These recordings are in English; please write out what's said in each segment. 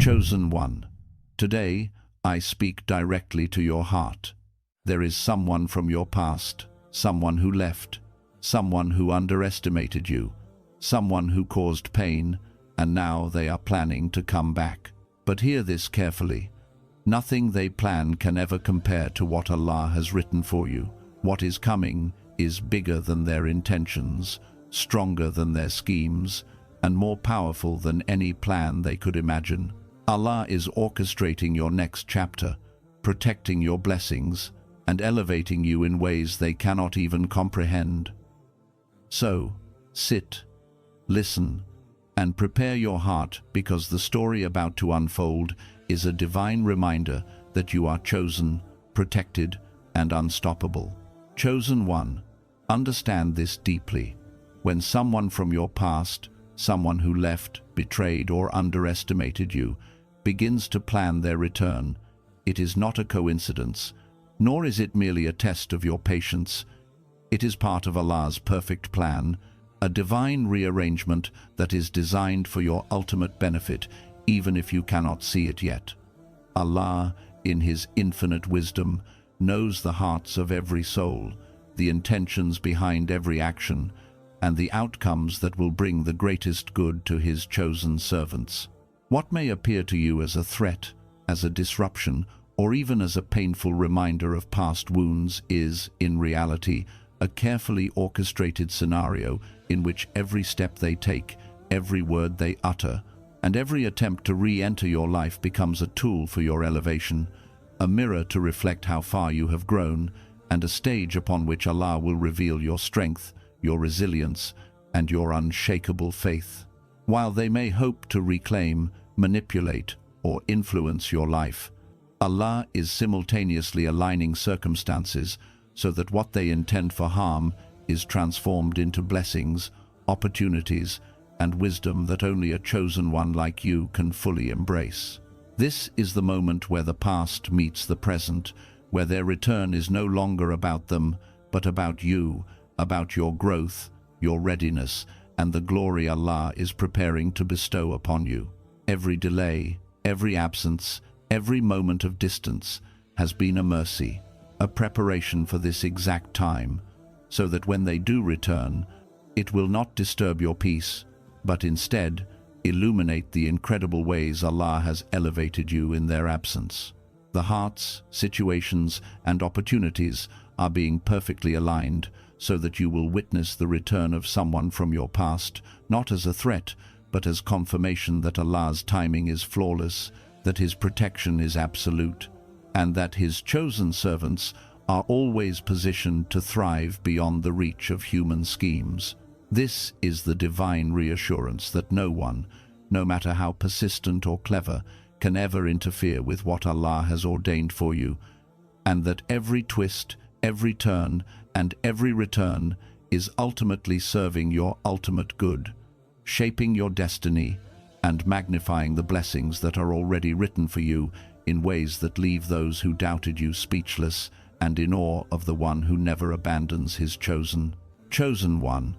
Chosen one, today I speak directly to your heart. There is someone from your past, someone who left, someone who underestimated you, someone who caused pain, and now they are planning to come back. But hear this carefully. Nothing they plan can ever compare to what Allah has written for you. What is coming is bigger than their intentions, stronger than their schemes, and more powerful than any plan they could imagine. Allah is orchestrating your next chapter, protecting your blessings, and elevating you in ways they cannot even comprehend. So, sit, listen, and prepare your heart, because the story about to unfold is a divine reminder that you are chosen, protected, and unstoppable. Chosen one, understand this deeply. When someone from your past, someone who left, betrayed, or underestimated you, begins to plan their return, it is not a coincidence, nor is it merely a test of your patience. It is part of Allah's perfect plan, a divine rearrangement that is designed for your ultimate benefit, even if you cannot see it yet. Allah, in His infinite wisdom, knows the hearts of every soul, the intentions behind every action, and the outcomes that will bring the greatest good to His chosen servants. What may appear to you as a threat, as a disruption, or even as a painful reminder of past wounds is, in reality, a carefully orchestrated scenario in which every step they take, every word they utter, and every attempt to re-enter your life becomes a tool for your elevation, a mirror to reflect how far you have grown, and a stage upon which Allah will reveal your strength, your resilience, and your unshakable faith. While they may hope to reclaim, manipulate, or influence your life, Allah is simultaneously aligning circumstances so that what they intend for harm is transformed into blessings, opportunities, and wisdom that only a chosen one like you can fully embrace. This is the moment where the past meets the present, where their return is no longer about them, but about you, about your growth, your readiness, and the glory Allah is preparing to bestow upon you. Every delay, every absence, every moment of distance has been a mercy, a preparation for this exact time, so that when they do return, it will not disturb your peace, but instead illuminate the incredible ways Allah has elevated you in their absence. The hearts, situations, and opportunities are being perfectly aligned so that you will witness the return of someone from your past, not as a threat, but as confirmation that Allah's timing is flawless, that His protection is absolute, and that His chosen servants are always positioned to thrive beyond the reach of human schemes. This is the divine reassurance that no one, no matter how persistent or clever, can ever interfere with what Allah has ordained for you, and that every twist, every turn, and every return is ultimately serving your ultimate good, shaping your destiny, and magnifying the blessings that are already written for you in ways that leave those who doubted you speechless and in awe of the one who never abandons His chosen one.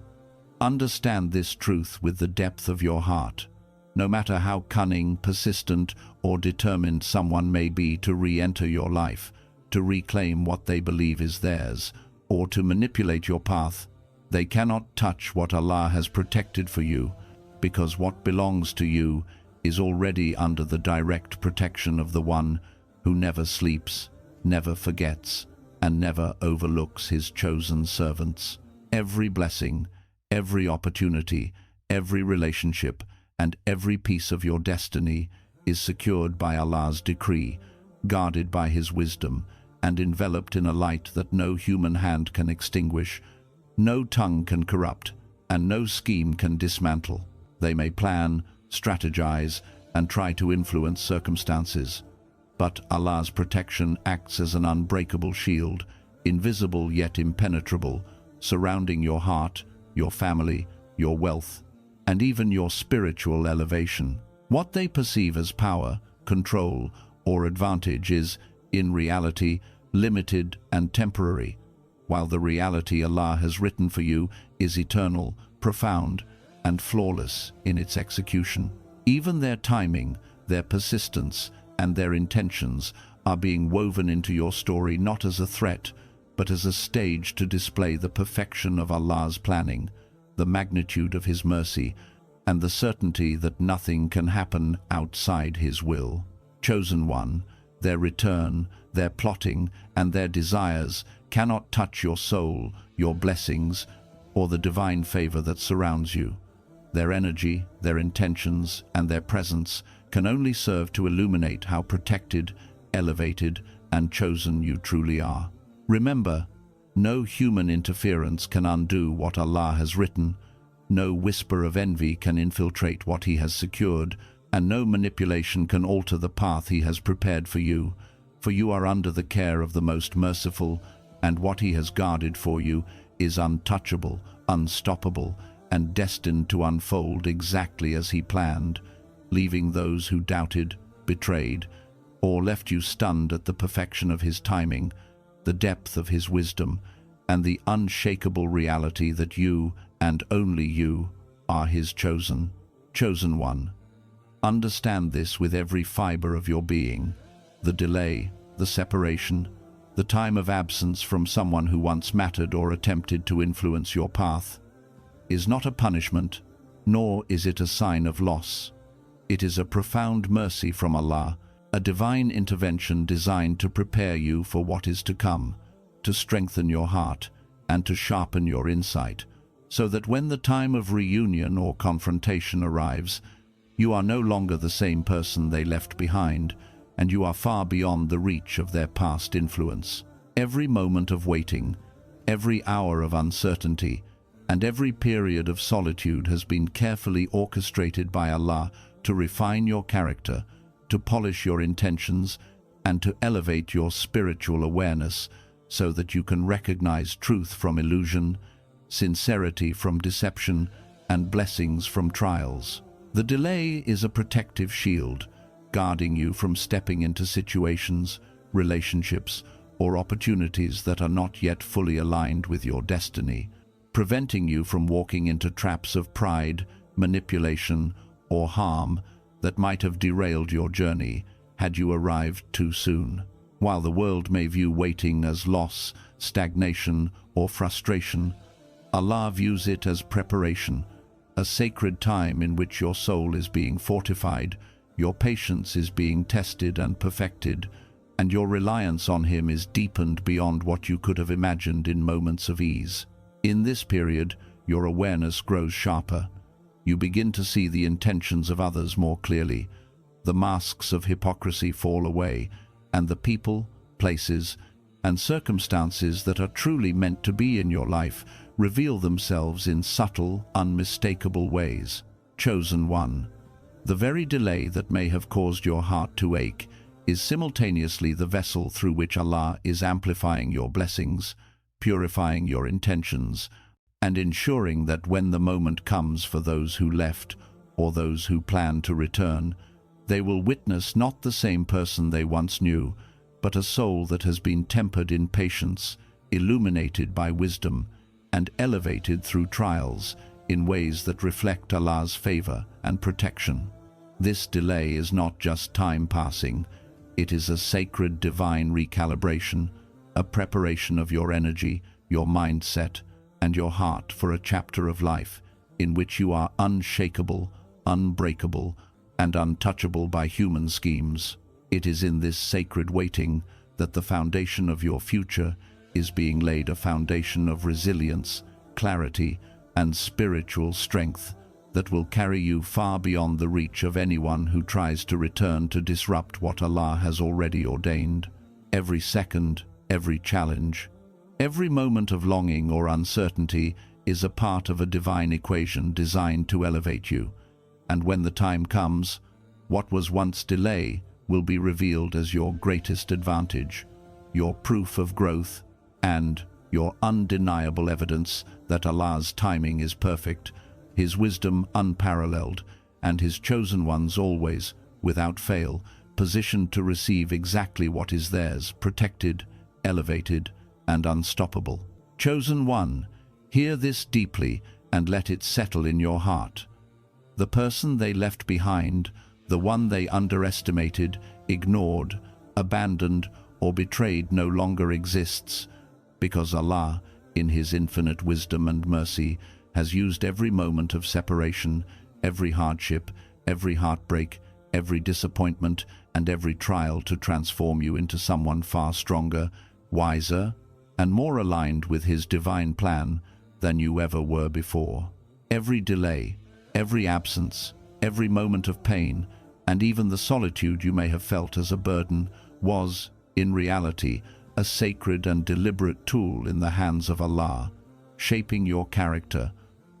Understand this truth with the depth of your heart. No matter how cunning, persistent, or determined someone may be to re-enter your life, to reclaim what they believe is theirs, or to manipulate your path, they cannot touch what Allah has protected for you, because what belongs to you is already under the direct protection of the one who never sleeps, never forgets, and never overlooks His chosen servants. Every blessing, every opportunity, every relationship, and every piece of your destiny is secured by Allah's decree, guarded by His wisdom, and enveloped in a light that no human hand can extinguish, no tongue can corrupt, and no scheme can dismantle. They may plan, strategize, and try to influence circumstances, but Allah's protection acts as an unbreakable shield, invisible yet impenetrable, surrounding your heart, your family, your wealth, and even your spiritual elevation. What they perceive as power, control, or advantage is, in reality, limited and temporary, while the reality Allah has written for you is eternal, profound, and flawless in its execution. Even their timing, their persistence, and their intentions are being woven into your story not as a threat, but as a stage to display the perfection of Allah's planning, the magnitude of His mercy, and the certainty that nothing can happen outside His will. Chosen one, their return, their plotting, and their desires cannot touch your soul, your blessings, or the divine favor that surrounds you. Their energy, their intentions, and their presence can only serve to illuminate how protected, elevated, and chosen you truly are. Remember, no human interference can undo what Allah has written, no whisper of envy can infiltrate what He has secured, and no manipulation can alter the path He has prepared for you are under the care of the most merciful, and what He has guarded for you is untouchable, unstoppable, and destined to unfold exactly as He planned, leaving those who doubted, betrayed, or left you stunned at the perfection of His timing, the depth of His wisdom, and the unshakable reality that you, and only you, are His chosen one. Understand this with every fiber of your being. The delay, the separation, the time of absence from someone who once mattered or attempted to influence your path is not a punishment, nor is it a sign of loss. It is a profound mercy from Allah, a divine intervention designed to prepare you for what is to come, to strengthen your heart, and to sharpen your insight, so that when the time of reunion or confrontation arrives, you are no longer the same person they left behind, and you are far beyond the reach of their past influence. Every moment of waiting, every hour of uncertainty, and every period of solitude has been carefully orchestrated by Allah to refine your character, to polish your intentions, and to elevate your spiritual awareness so that you can recognize truth from illusion, sincerity from deception, and blessings from trials. The delay is a protective shield, guarding you from stepping into situations, relationships, or opportunities that are not yet fully aligned with your destiny, preventing you from walking into traps of pride, manipulation, or harm that might have derailed your journey had you arrived too soon. While the world may view waiting as loss, stagnation, or frustration, Allah views it as preparation, a sacred time in which your soul is being fortified, your patience is being tested and perfected, and your reliance on Him is deepened beyond what you could have imagined in moments of ease. In this period, your awareness grows sharper. You begin to see the intentions of others more clearly. The masks of hypocrisy fall away, and the people, places, and circumstances that are truly meant to be in your life reveal themselves in subtle, unmistakable ways. Chosen one, the very delay that may have caused your heart to ache is simultaneously the vessel through which Allah is amplifying your blessings, purifying your intentions, and ensuring that when the moment comes for those who left or those who plan to return, they will witness not the same person they once knew, but a soul that has been tempered in patience, illuminated by wisdom, and elevated through trials in ways that reflect Allah's favor and protection. This delay is not just time passing, it is a sacred divine recalibration, a preparation of your energy, your mindset, and your heart for a chapter of life in which you are unshakable, unbreakable, and untouchable by human schemes. It is in this sacred waiting that the foundation of your future is being laid, a foundation of resilience, clarity, and spiritual strength that will carry you far beyond the reach of anyone who tries to return to disrupt what Allah has already ordained. Every second, every challenge, every moment of longing or uncertainty is a part of a divine equation designed to elevate you. And when the time comes, what was once delay will be revealed as your greatest advantage, your proof of growth, and your undeniable evidence that Allah's timing is perfect, His wisdom unparalleled, and His chosen ones always, without fail, positioned to receive exactly what is theirs, protected, elevated, and unstoppable. Chosen one, hear this deeply and let it settle in your heart. The person they left behind The one they underestimated, ignored, abandoned, or betrayed no longer exists, because Allah, in His infinite wisdom and mercy, has used every moment of separation, every hardship, every heartbreak, every disappointment, and every trial to transform you into someone far stronger, wiser, and more aligned with His divine plan than you ever were before. Every delay, every absence, every moment of pain, and even the solitude you may have felt as a burden was, in reality, a sacred and deliberate tool in the hands of Allah, shaping your character,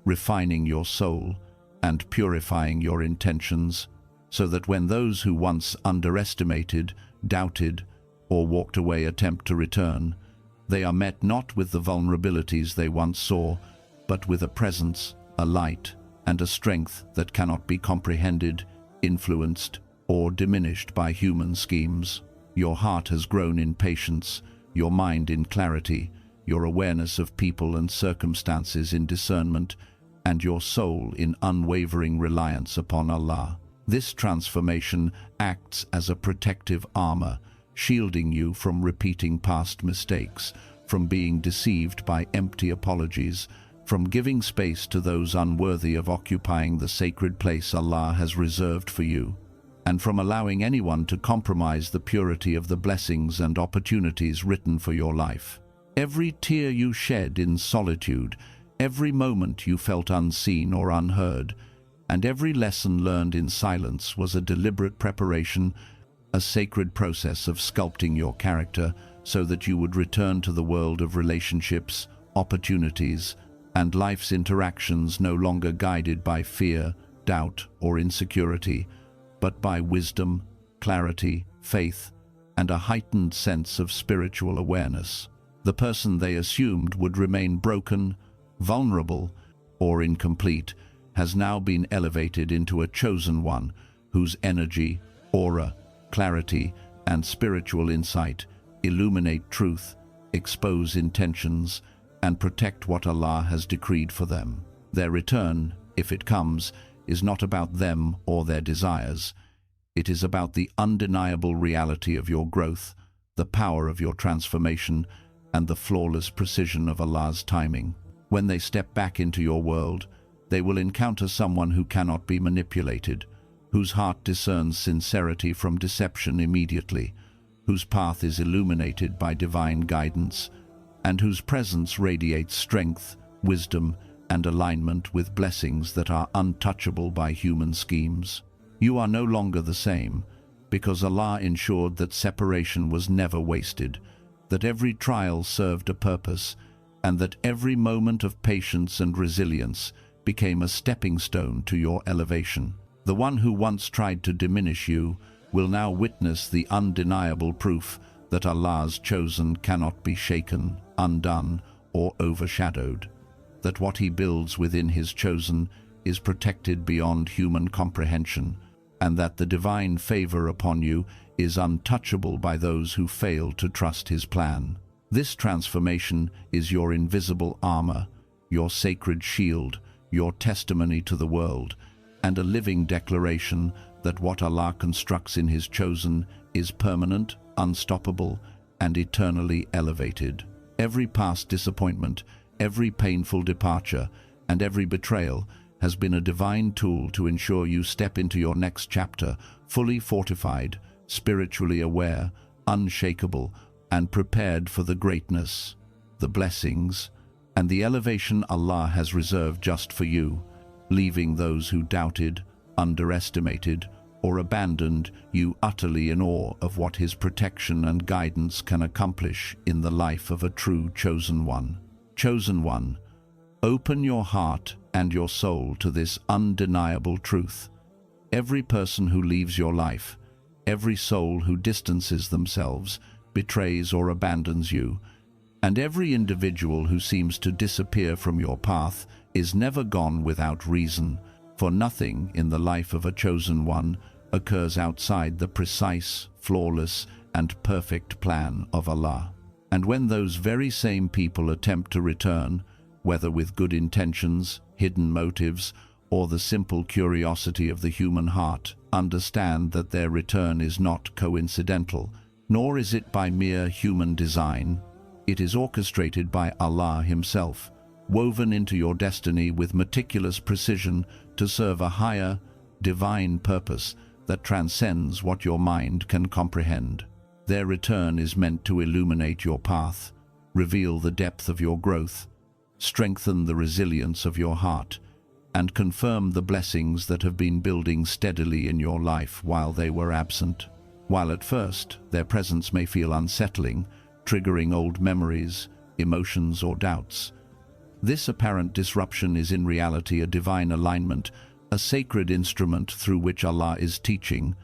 refining your soul, and purifying your intentions, so that when those who once underestimated, doubted, or walked away attempt to return, they are met not with the vulnerabilities they once saw, but with a presence, a light, and a strength that cannot be comprehended, influenced, or diminished by human schemes. Your heart has grown in patience, your mind in clarity, your awareness of people and circumstances in discernment, and your soul in unwavering reliance upon Allah. This transformation acts as a protective armor, shielding you from repeating past mistakes, from being deceived by empty apologies, from giving space to those unworthy of occupying the sacred place Allah has reserved for you, and from allowing anyone to compromise the purity of the blessings and opportunities written for your life. Every tear you shed in solitude, every moment you felt unseen or unheard, and every lesson learned in silence was a deliberate preparation, a sacred process of sculpting your character so that you would return to the world of relationships, opportunities, and life's interactions no longer guided by fear, doubt, or insecurity, but by wisdom, clarity, faith, and a heightened sense of spiritual awareness. The person they assumed would remain broken, vulnerable, or incomplete has now been elevated into a chosen one whose energy, aura, clarity, and spiritual insight illuminate truth, expose intentions, and protect what Allah has decreed for them. Their return, if it comes, is not about them or their desires. It is about the undeniable reality of your growth, the power of your transformation, and the flawless precision of Allah's timing. When they step back into your world, they will encounter someone who cannot be manipulated, whose heart discerns sincerity from deception immediately, whose path is illuminated by divine guidance, and whose presence radiates strength, wisdom, and alignment with blessings that are untouchable by human schemes. You are no longer the same, because Allah ensured that separation was never wasted, that every trial served a purpose, and that every moment of patience and resilience became a stepping stone to your elevation. The one who once tried to diminish you will now witness the undeniable proof that Allah's chosen cannot be shaken, undone, or overshadowed, that what He builds within His chosen is protected beyond human comprehension, and that the divine favor upon you is untouchable by those who fail to trust His plan. This transformation is your invisible armor, your sacred shield, your testimony to the world, and a living declaration that what Allah constructs in His chosen is permanent, unstoppable, and eternally elevated. Every past disappointment, every painful departure, and every betrayal has been a divine tool to ensure you step into your next chapter fully fortified, spiritually aware, unshakable, and prepared for the greatness, the blessings, and the elevation Allah has reserved just for you, leaving those who doubted, underestimated, or abandoned you utterly in awe of what His protection and guidance can accomplish in the life of a true chosen one. Chosen one, open your heart and your soul to this undeniable truth. Every person who leaves your life, every soul who distances themselves, betrays or abandons you, and every individual who seems to disappear from your path is never gone without reason, for nothing in the life of a chosen one occurs outside the precise, flawless, and perfect plan of Allah. And when those very same people attempt to return, whether with good intentions, hidden motives, or the simple curiosity of the human heart, understand that their return is not coincidental, nor is it by mere human design. It is orchestrated by Allah Himself, woven into your destiny with meticulous precision to serve a higher, divine purpose that transcends what your mind can comprehend. Their return is meant to illuminate your path, reveal the depth of your growth, strengthen the resilience of your heart, and confirm the blessings that have been building steadily in your life while they were absent. While at first their presence may feel unsettling, triggering old memories, emotions, or doubts, this apparent disruption is in reality a divine alignment, a sacred instrument through which Allah is teaching,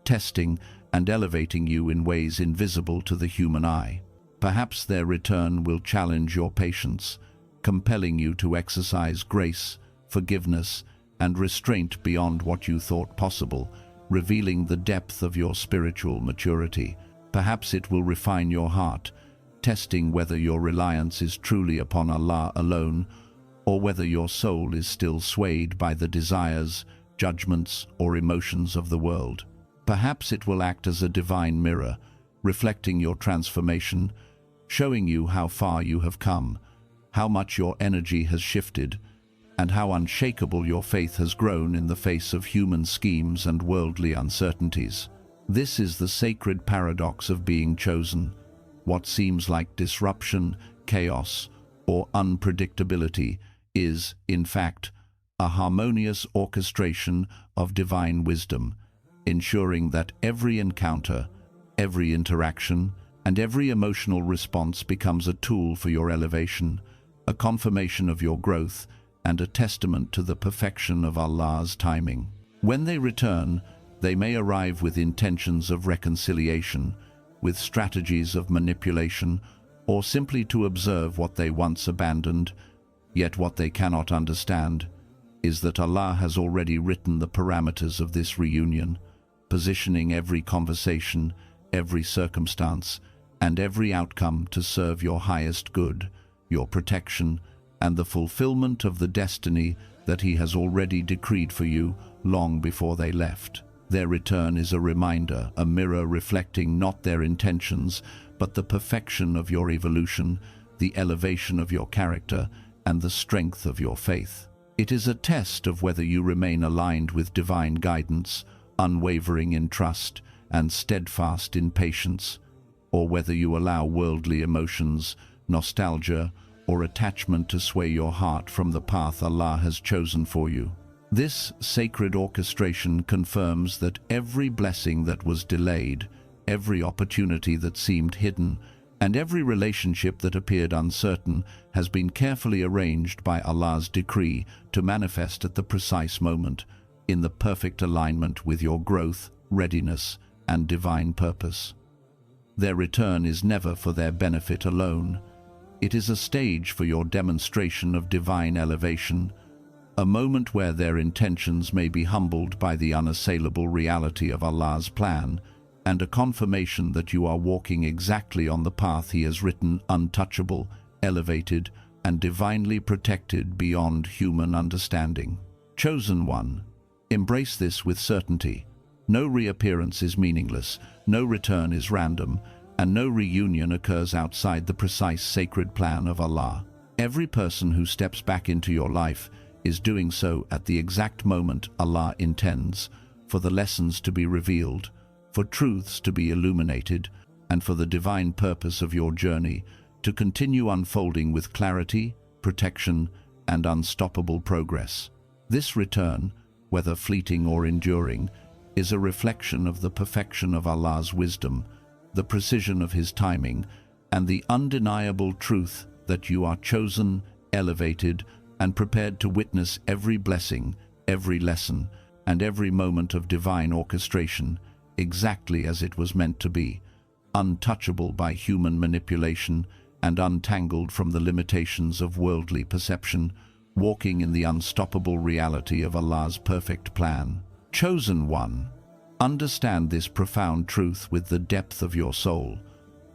testing, and elevating you in ways invisible to the human eye. Perhaps their return will challenge your patience, compelling you to exercise grace, forgiveness, and restraint beyond what you thought possible, revealing the depth of your spiritual maturity. Perhaps it will refine your heart, testing whether your reliance is truly upon Allah alone, or whether your soul is still swayed by the desires, judgments, or emotions of the world. Perhaps it will act as a divine mirror, reflecting your transformation, showing you how far you have come, how much your energy has shifted, and how unshakable your faith has grown in the face of human schemes and worldly uncertainties. This is the sacred paradox of being chosen. What seems like disruption, chaos, or unpredictability is, in fact, a harmonious orchestration of divine wisdom, ensuring that every encounter, every interaction, and every emotional response becomes a tool for your elevation, a confirmation of your growth, and a testament to the perfection of Allah's timing. When they return, they may arrive with intentions of reconciliation, with strategies of manipulation, or simply to observe what they once abandoned. Yet what they cannot understand is that Allah has already written the parameters of this reunion, positioning every conversation, every circumstance, and every outcome to serve your highest good, your protection, and the fulfillment of the destiny that He has already decreed for you long before they left. Their return is a reminder, a mirror reflecting not their intentions, but the perfection of your evolution, the elevation of your character, and the strength of your faith. It is a test of whether you remain aligned with divine guidance, unwavering in trust, and steadfast in patience, or whether you allow worldly emotions, nostalgia, or attachment to sway your heart from the path Allah has chosen for you. This sacred orchestration confirms that every blessing that was delayed, every opportunity that seemed hidden, and every relationship that appeared uncertain has been carefully arranged by Allah's decree to manifest at the precise moment, in the perfect alignment with your growth, readiness, and divine purpose. Their return is never for their benefit alone. It is a stage for your demonstration of divine elevation, a moment where their intentions may be humbled by the unassailable reality of Allah's plan, and a confirmation that you are walking exactly on the path He has written, untouchable, elevated, and divinely protected beyond human understanding. Chosen one, embrace this with certainty. No reappearance is meaningless, no return is random, and no reunion occurs outside the precise sacred plan of Allah. Every person who steps back into your life is doing so at the exact moment Allah intends, for the lessons to be revealed, for truths to be illuminated, and for the divine purpose of your journey to continue unfolding with clarity, protection, and unstoppable progress. This return, whether fleeting or enduring, is a reflection of the perfection of Allah's wisdom, the precision of His timing, and the undeniable truth that you are chosen, elevated, and prepared to witness every blessing, every lesson, and every moment of divine orchestration, exactly as it was meant to be, untouchable by human manipulation and untangled from the limitations of worldly perception, walking in the unstoppable reality of Allah's perfect plan. Chosen one, understand this profound truth with the depth of your soul.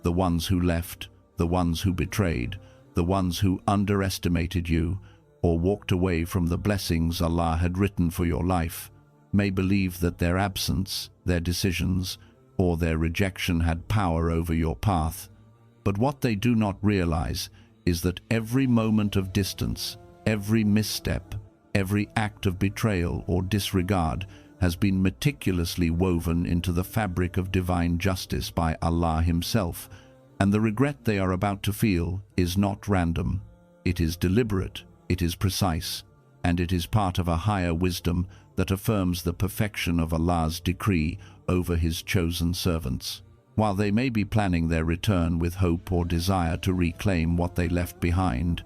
The ones who left, the ones who betrayed, the ones who underestimated you, or walked away from the blessings Allah had written for your life, may believe that their absence, their decisions, or their rejection had power over your path. But what they do not realize is that every moment of distance, every misstep, every act of betrayal or disregard has been meticulously woven into the fabric of divine justice by Allah Himself, and the regret they are about to feel is not random. It is deliberate, it is precise, and it is part of a higher wisdom that affirms the perfection of Allah's decree over His chosen servants. While they may be planning their return with hope or desire to reclaim what they left behind,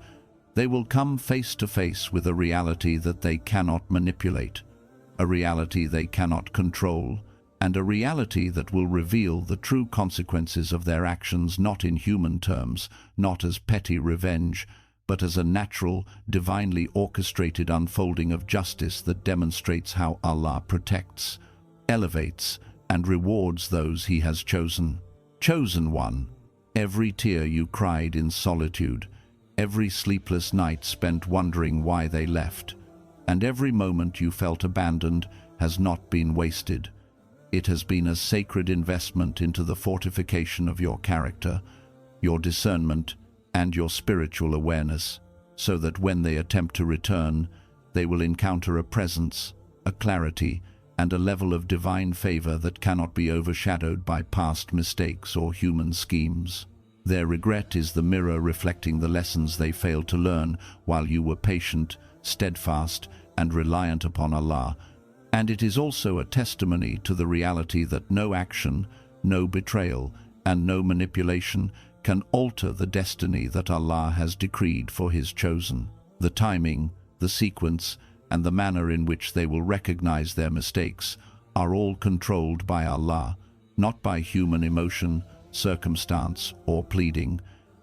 they will come face to face with a reality that they cannot manipulate, a reality they cannot control, and a reality that will reveal the true consequences of their actions, not in human terms, not as petty revenge, but as a natural, divinely orchestrated unfolding of justice that demonstrates how Allah protects, elevates, and rewards those He has chosen. Chosen one, every tear you cried in solitude, every sleepless night spent wondering why they left, and every moment you felt abandoned has not been wasted. It has been a sacred investment into the fortification of your character, your discernment, and your spiritual awareness, so that when they attempt to return, they will encounter a presence, a clarity, and a level of divine favor that cannot be overshadowed by past mistakes or human schemes. Their regret is the mirror reflecting the lessons they failed to learn while you were patient, steadfast, and reliant upon Allah, and it is also a testimony to the reality that no action, no betrayal, and no manipulation can alter the destiny that Allah has decreed for His chosen. The timing, the sequence, and the manner in which they will recognize their mistakes are all controlled by Allah, not by human emotion, circumstance, or pleading,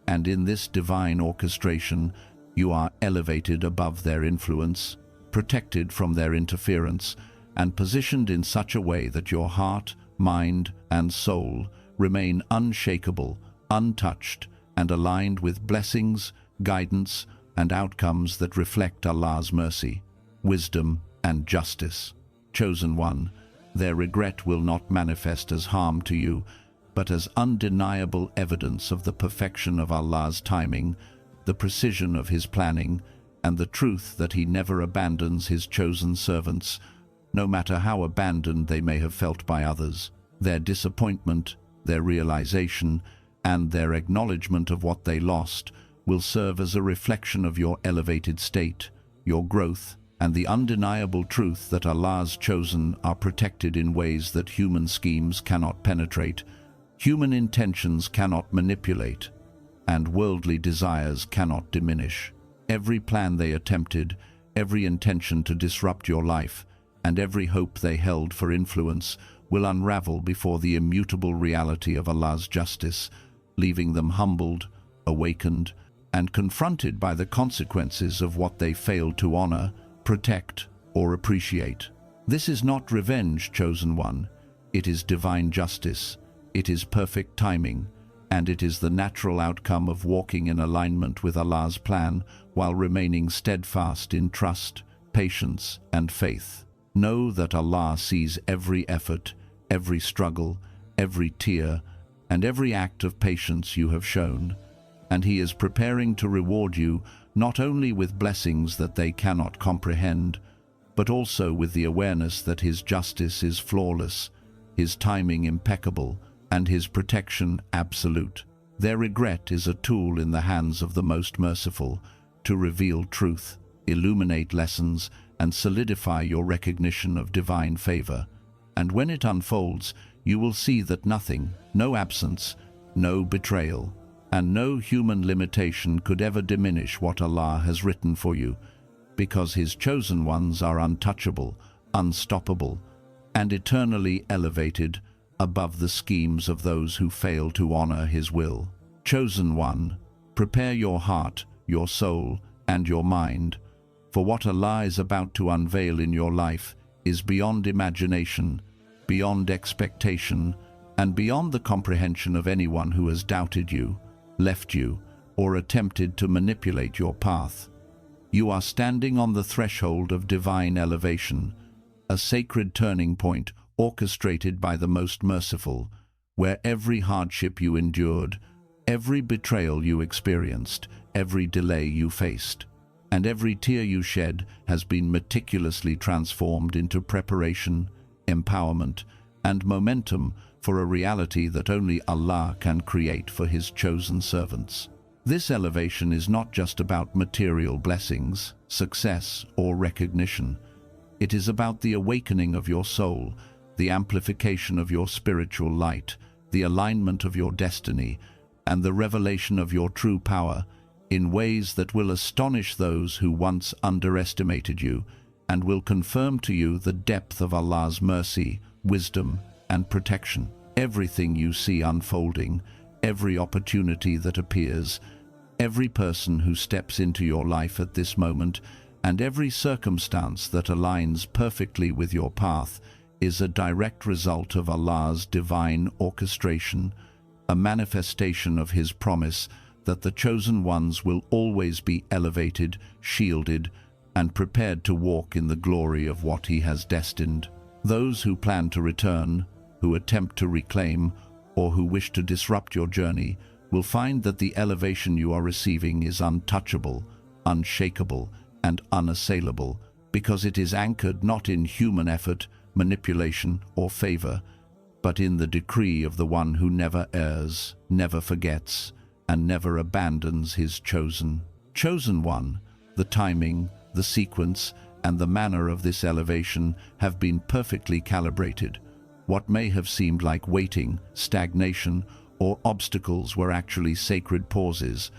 and in this divine orchestration you are elevated above their influence, protected from their interference, and positioned in such a way that your heart, mind, and soul remain unshakable, untouched, and aligned with blessings, guidance, and outcomes that reflect Allah's mercy, wisdom, and justice. Chosen one, their regret will not manifest as harm to you, but as undeniable evidence of the perfection of Allah's timing, the precision of His planning, and the truth that He never abandons His chosen servants, no matter how abandoned they may have felt by others. Their disappointment, their realization, and their acknowledgement of what they lost will serve as a reflection of your elevated state, your growth, and the undeniable truth that Allah's chosen are protected in ways that human schemes cannot penetrate, human intentions cannot manipulate, and worldly desires cannot diminish. Every plan they attempted, every intention to disrupt your life, and every hope they held for influence will unravel before the immutable reality of Allah's justice, leaving them humbled, awakened, and confronted by the consequences of what they failed to honor, protect, or appreciate. This is not revenge, chosen one. It is divine justice. It is perfect timing, and it is the natural outcome of walking in alignment with Allah's plan while remaining steadfast in trust, patience, and faith. Know that Allah sees every effort, every struggle, every tear, and every act of patience you have shown, and He is preparing to reward you not only with blessings that they cannot comprehend, but also with the awareness that His justice is flawless, His timing impeccable, and His protection absolute. Their regret is a tool in the hands of the most merciful to reveal truth, illuminate lessons, and solidify your recognition of divine favor. And when it unfolds, you will see that nothing, no absence, no betrayal, and no human limitation could ever diminish what Allah has written for you, because His chosen ones are untouchable, unstoppable, and eternally elevated above the schemes of those who fail to honor His will. Chosen one, prepare your heart, your soul, and your mind, for what Allah is about to unveil in your life is beyond imagination, beyond expectation, and beyond the comprehension of anyone who has doubted you, left you, or attempted to manipulate your path. You are standing on the threshold of divine elevation, a sacred turning point orchestrated by the most merciful, where every hardship you endured, every betrayal you experienced, every delay you faced, and every tear you shed has been meticulously transformed into preparation, empowerment, and momentum for a reality that only Allah can create for His chosen servants. This elevation is not just about material blessings, success, or recognition. It is about the awakening of your soul, the amplification of your spiritual light, the alignment of your destiny, and the revelation of your true power in ways that will astonish those who once underestimated you and will confirm to you the depth of Allah's mercy, wisdom, and protection. Everything you see unfolding, every opportunity that appears, every person who steps into your life at this moment, and every circumstance that aligns perfectly with your path is a direct result of Allah's divine orchestration, a manifestation of His promise that the chosen ones will always be elevated, shielded, and prepared to walk in the glory of what He has destined. Those who plan to return, who attempt to reclaim, or who wish to disrupt your journey will find that the elevation you are receiving is untouchable, unshakable, and unassailable, because it is anchored not in human effort, manipulation, or favor, but in the decree of the one who never errs, never forgets, and never abandons His chosen one. The timing, the sequence, and the manner of this elevation have been perfectly calibrated. What may have seemed like waiting, stagnation, or obstacles were actually sacred pauses,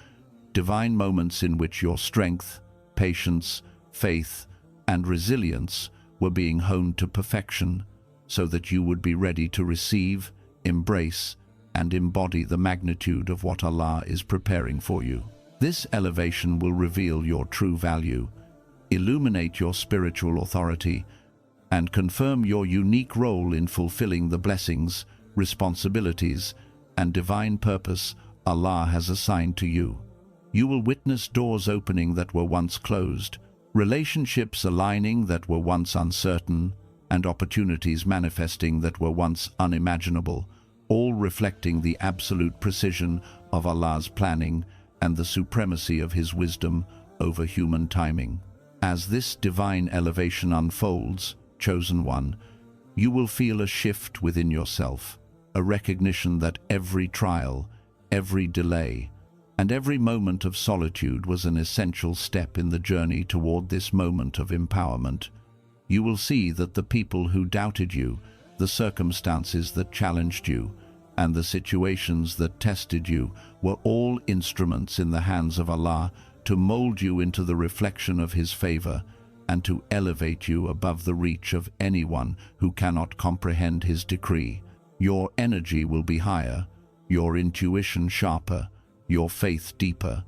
divine moments in which your strength, patience, faith, and resilience were being honed to perfection, so that you would be ready to receive, embrace, and embody the magnitude of what Allah is preparing for you. This elevation will reveal your true value, illuminate your spiritual authority, and confirm your unique role in fulfilling the blessings, responsibilities, and divine purpose Allah has assigned to you. You will witness doors opening that were once closed, relationships aligning that were once uncertain, and opportunities manifesting that were once unimaginable, all reflecting the absolute precision of Allah's planning and the supremacy of His wisdom over human timing. As this divine elevation unfolds, chosen one, you will feel a shift within yourself, a recognition that every trial, every delay, and every moment of solitude was an essential step in the journey toward this moment of empowerment. You will see that the people who doubted you, the circumstances that challenged you, and the situations that tested you were all instruments in the hands of Allah to mold you into the reflection of His favor and to elevate you above the reach of anyone who cannot comprehend His decree. Your energy will be higher, your intuition sharper, your faith deeper,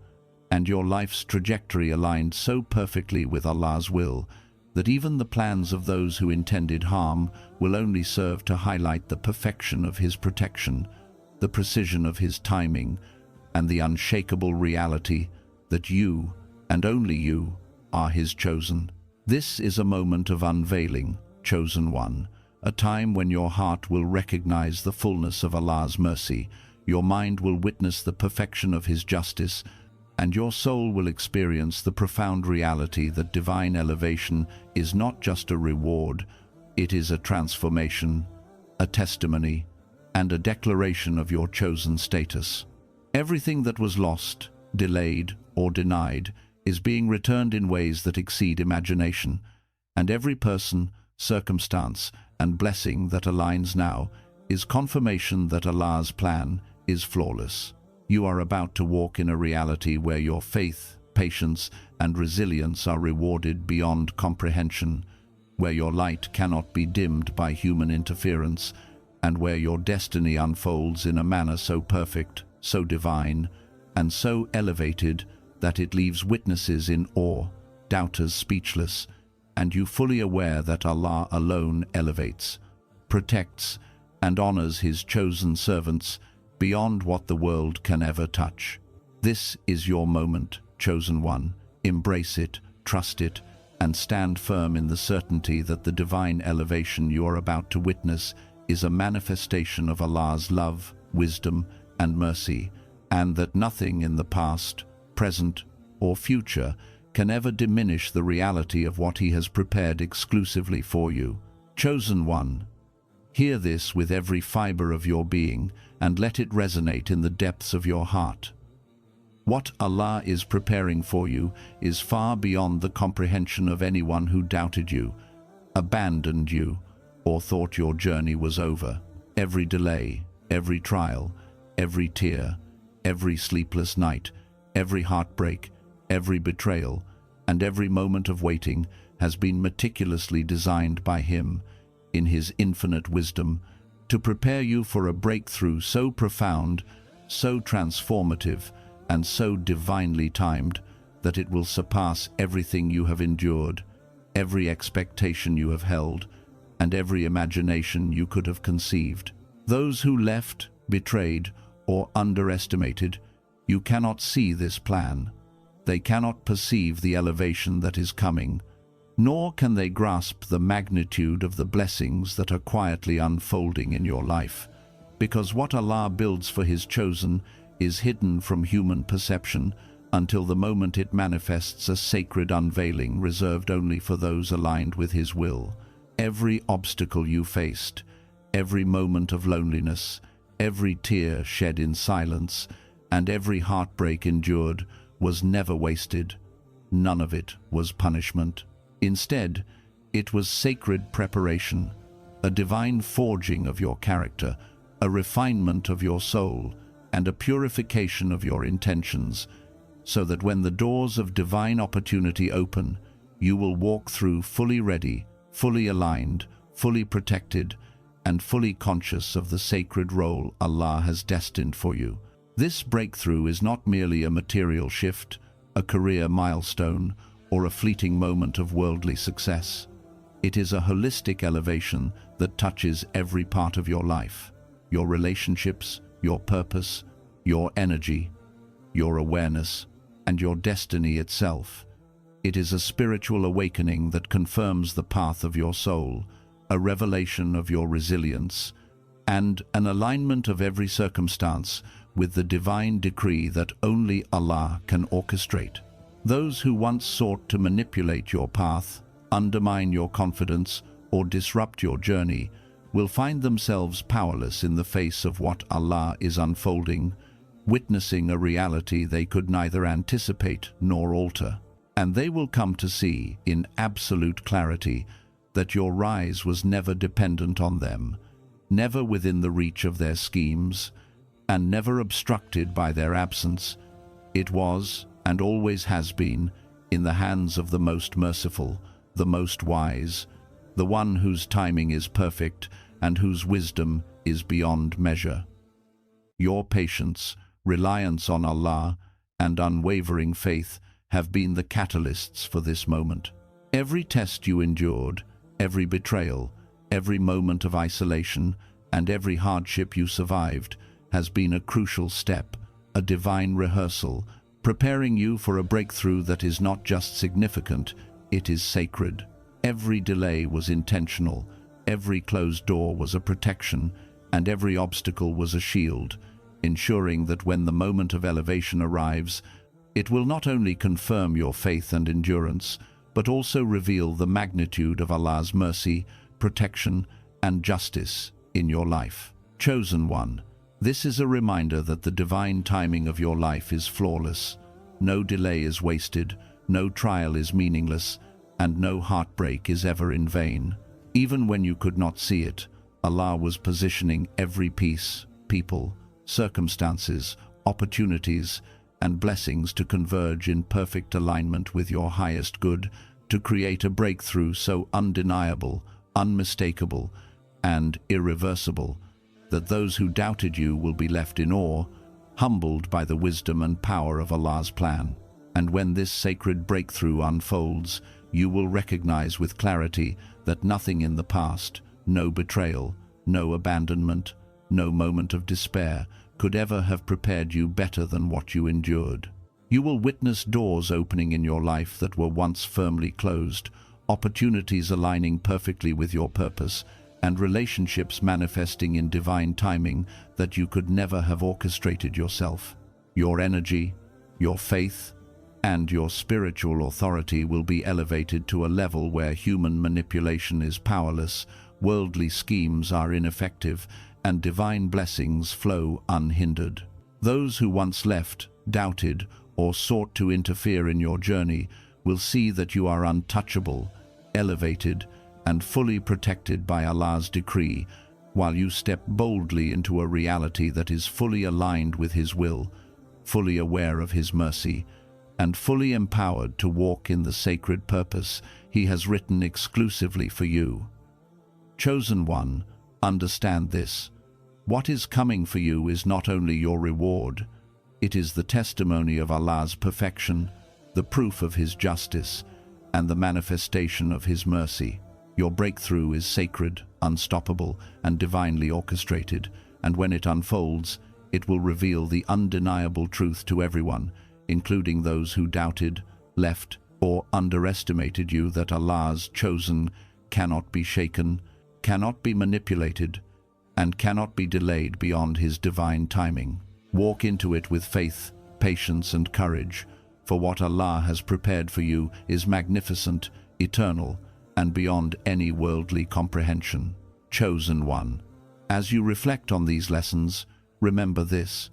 and your life's trajectory aligned so perfectly with Allah's will that even the plans of those who intended harm will only serve to highlight the perfection of His protection, the precision of His timing, and the unshakable reality that you, and only you, are His chosen. This is a moment of unveiling, chosen one, a time when your heart will recognize the fullness of Allah's mercy, your mind will witness the perfection of His justice, and your soul will experience the profound reality that divine elevation is not just a reward, it is a transformation, a testimony, and a declaration of your chosen status. Everything that was lost, delayed, or denied is being returned in ways that exceed imagination, and every person, circumstance, and blessing that aligns now is confirmation that Allah's plan is flawless. You are about to walk in a reality where your faith, patience, and resilience are rewarded beyond comprehension, where your light cannot be dimmed by human interference, and where your destiny unfolds in a manner so perfect, so divine, and so elevated that it leaves witnesses in awe, doubters speechless, and you fully aware that Allah alone elevates, protects, and honors His chosen servants beyond what the world can ever touch. This is your moment, chosen one. Embrace it, trust it, and stand firm in the certainty that the divine elevation you are about to witness is a manifestation of Allah's love, wisdom, and mercy, and that nothing in the past, present, or future can ever diminish the reality of what He has prepared exclusively for you. Chosen one, hear this with every fiber of your being and let it resonate in the depths of your heart. What Allah is preparing for you is far beyond the comprehension of anyone who doubted you, abandoned you, or thought your journey was over. Every delay, every trial, every tear, every sleepless night, every heartbreak, every betrayal, and every moment of waiting has been meticulously designed by Him, in His infinite wisdom, to prepare you for a breakthrough so profound, so transformative, and so divinely timed that it will surpass everything you have endured, every expectation you have held, and every imagination you could have conceived. Those who left, betrayed, or underestimated, you cannot see this plan. They cannot perceive the elevation that is coming, nor can they grasp the magnitude of the blessings that are quietly unfolding in your life, because what Allah builds for His chosen is hidden from human perception until the moment it manifests a sacred unveiling reserved only for those aligned with His will. Every obstacle you faced, every moment of loneliness, every tear shed in silence, and every heartbreak endured was never wasted. None of it was punishment. Instead, it was sacred preparation, a divine forging of your character, a refinement of your soul, and a purification of your intentions, so that when the doors of divine opportunity open, you will walk through fully ready, fully aligned, fully protected, and fully conscious of the sacred role Allah has destined for you. This breakthrough is not merely a material shift, a career milestone, or a fleeting moment of worldly success. It is a holistic elevation that touches every part of your life, your relationships, your purpose, your energy, your awareness, and your destiny itself. It is a spiritual awakening that confirms the path of your soul, a revelation of your resilience, and an alignment of every circumstance with the divine decree that only Allah can orchestrate. Those who once sought to manipulate your path, undermine your confidence, or disrupt your journey will find themselves powerless in the face of what Allah is unfolding, witnessing a reality they could neither anticipate nor alter. And they will come to see, in absolute clarity, that your rise was never dependent on them, never within the reach of their schemes, and never obstructed by their absence. It was, and always has been, in the hands of the most merciful, the most wise, the one whose timing is perfect and whose wisdom is beyond measure. Your patience, reliance on Allah, and unwavering faith have been the catalysts for this moment. Every test you endured, every betrayal, every moment of isolation, and every hardship you survived has been a crucial step, a divine rehearsal, preparing you for a breakthrough that is not just significant, it is sacred. Every delay was intentional, every closed door was a protection, and every obstacle was a shield, ensuring that when the moment of elevation arrives, it will not only confirm your faith and endurance, but also reveal the magnitude of Allah's mercy, protection, and justice in your life. Chosen one, this is a reminder that the divine timing of your life is flawless. No delay is wasted, no trial is meaningless, and no heartbreak is ever in vain. Even when you could not see it, Allah was positioning every piece, people, circumstances, opportunities, and blessings to converge in perfect alignment with your highest good, to create a breakthrough so undeniable, unmistakable, and irreversible that those who doubted you will be left in awe, humbled by the wisdom and power of Allah's plan. And when this sacred breakthrough unfolds, you will recognize with clarity that nothing in the past, no betrayal, no abandonment, no moment of despair, could ever have prepared you better than what you endured. You will witness doors opening in your life that were once firmly closed, opportunities aligning perfectly with your purpose, and relationships manifesting in divine timing that you could never have orchestrated yourself. Your energy, your faith, and your spiritual authority will be elevated to a level where human manipulation is powerless, worldly schemes are ineffective, and divine blessings flow unhindered. Those who once left, doubted, or sought to interfere in your journey will see that you are untouchable, elevated, and fully protected by Allah's decree, while you step boldly into a reality that is fully aligned with His will, fully aware of His mercy, and fully empowered to walk in the sacred purpose He has written exclusively for you. Chosen one, understand this. What is coming for you is not only your reward, it is the testimony of Allah's perfection, the proof of His justice, and the manifestation of His mercy. Your breakthrough is sacred, unstoppable, and divinely orchestrated, and when it unfolds, it will reveal the undeniable truth to everyone, including those who doubted, left, or underestimated you, that Allah's chosen cannot be shaken, cannot be manipulated, and cannot be delayed beyond His divine timing. Walk into it with faith, patience, and courage, for what Allah has prepared for you is magnificent, eternal, and beyond any worldly comprehension. Chosen one. As you reflect on these lessons, remember this.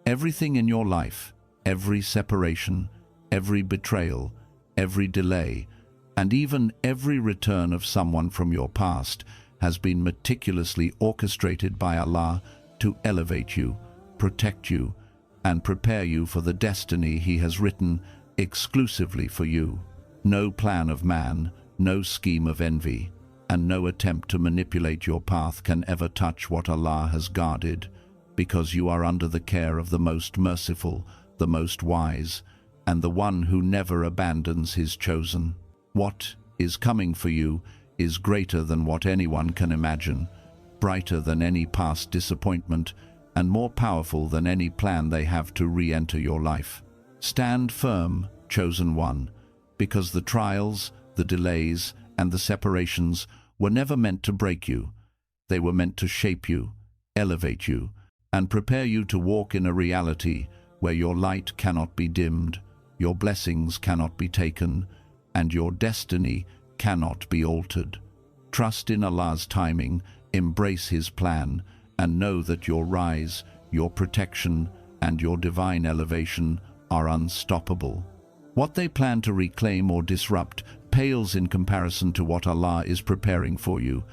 Everything in your life, every separation, every betrayal, every delay, and even every return of someone from your past has been meticulously orchestrated by Allah to elevate you, protect you, and prepare you for the destiny He has written exclusively for you. No plan of man, no scheme of envy, and no attempt to manipulate your path can ever touch what Allah has guarded, because you are under the care of the most merciful, the most wise, and the one who never abandons His chosen. What is coming for you is greater than what anyone can imagine, brighter than any past disappointment, and more powerful than any plan they have to re-enter your life. Stand firm, chosen one, because the trials, the delays, and the separations were never meant to break you. They were meant to shape you, elevate you, and prepare you to walk in a reality where your light cannot be dimmed, your blessings cannot be taken, and your destiny cannot be altered. Trust in Allah's timing, embrace His plan, and know that your rise, your protection, and your divine elevation are unstoppable. What they plan to reclaim or disrupt pales in comparison to what Allah is preparing for you,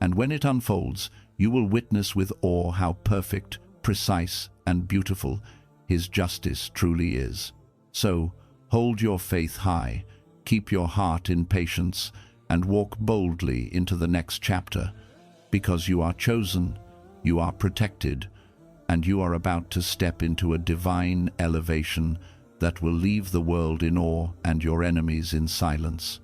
and when it unfolds, you will witness with awe how perfect, precise, and beautiful His justice truly is. So, hold your faith high, keep your heart in patience, and walk boldly into the next chapter, because you are chosen, you are protected, and you are about to step into a divine elevation that will leave the world in awe and your enemies in silence.